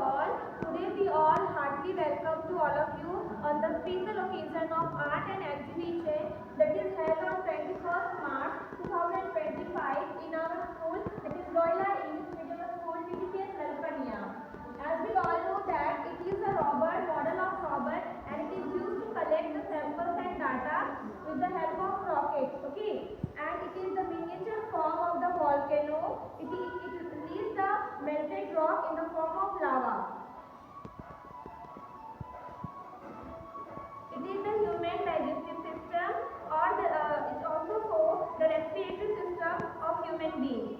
all. Today we all heartily welcome to all of you on the special occasion of art and exhibition that is held on 21st March 2025 in our school, that is Loyola English Medium School, TTPS Lalpania. As we all know that it is a robot, model of robot, and it is used to collect the samples and data with the help of rockets. Okay, and it is the miniature form of the volcano. It releases the melted rock in the form of lava. It is the human digestive system, or it also shows the respiratory system of human beings.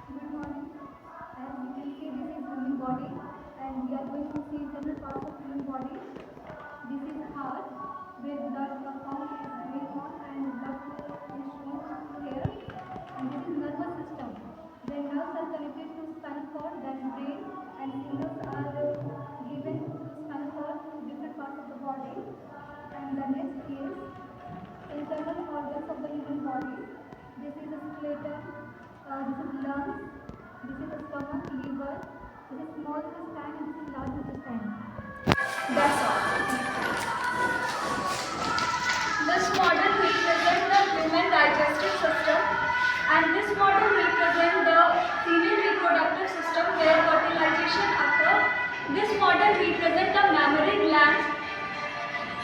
Good morning. As you can see, this is human body, and we are going to see internal parts of human body. This is heart, where blood pump is going on and blood flow is shown here. And this is nervous system, where nerves are connected to spinal cord, then brain, and signals are given to spinal cord to different parts of the body. And the next is internal organs of the human body. This is the skeleton, this is lungs, this is the stomach, liver, this is small intestine, and this is large intestine. That's all. This model represents the human digestive system, and this model represents the female reproductive system where fertilization occurs. This model represents the mammary gland,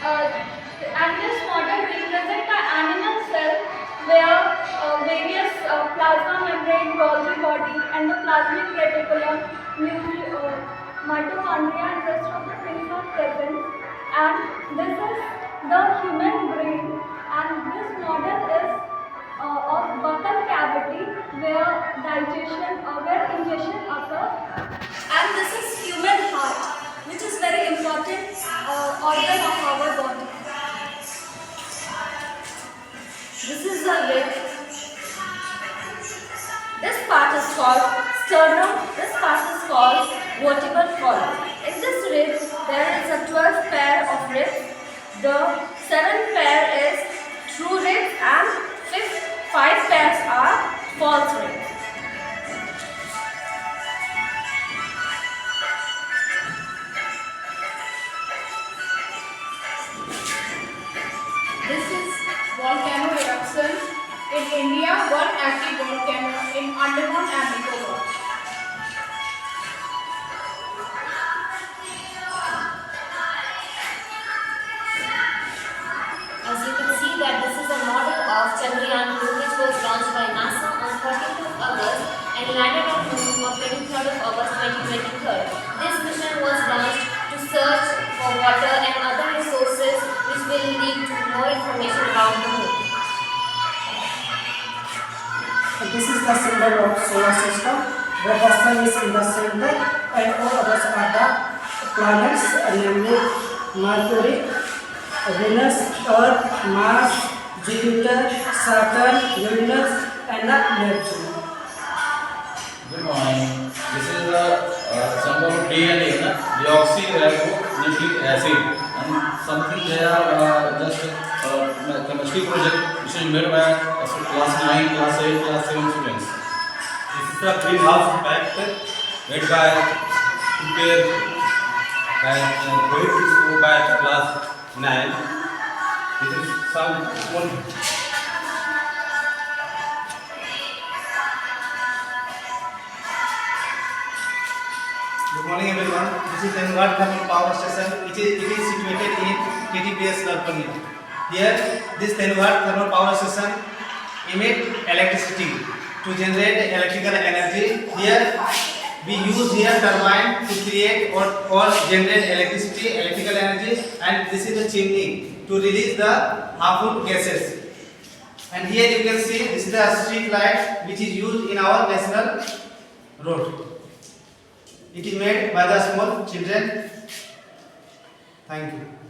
and this model represents the animal cell where various plasma membrane, Golgi body, and the plasmic reticulum, mitochondria, and rest of the things are present. And this is the human brain, and this model is of buccal cavity where ingestion occurs. And this is human heart, which is very important organ of our body. This is the rib. This part is called sternum. This part is called vertebral column. In this rib, there is a 12th pair of ribs. The 7th pair is true ribs, and 5 pairs are false ribs. This is volcano eruption. In India, one active volcano in Andaman and Nicobar. As you can see that this is a model of Chandrayaan 2 which was launched by NASA on 14th of August and landed on Moon on 23rd of August 2023. This mission was launched to search for water and other resources which will lead to more information around the Moon. This is the symbol of solar system, where the sun is in the center and all others are the planets, namely Mercury, Venus, Earth, Mars, Jupiter, Saturn, Uranus, and Neptune. Good morning. This is the symbol of DNA, deoxyribonucleic acid, and something they are just chemistry project which is made by class 9, class 8, class 7 students. This is the greenhouse effect made by prepared by class 9. This is some small. Good morning everyone. This is Tenwad Thermal Power Station. It is situated in TTPS Lalpania. Here, this Tenwad Thermal Power Station emits electricity to generate electrical energy. Here, we use here turbine to create or generate electrical energy, and this is the chimney to release the harmful gases. And here you can see this is the street light which is used in our national road. It is made by the small children. Thank you.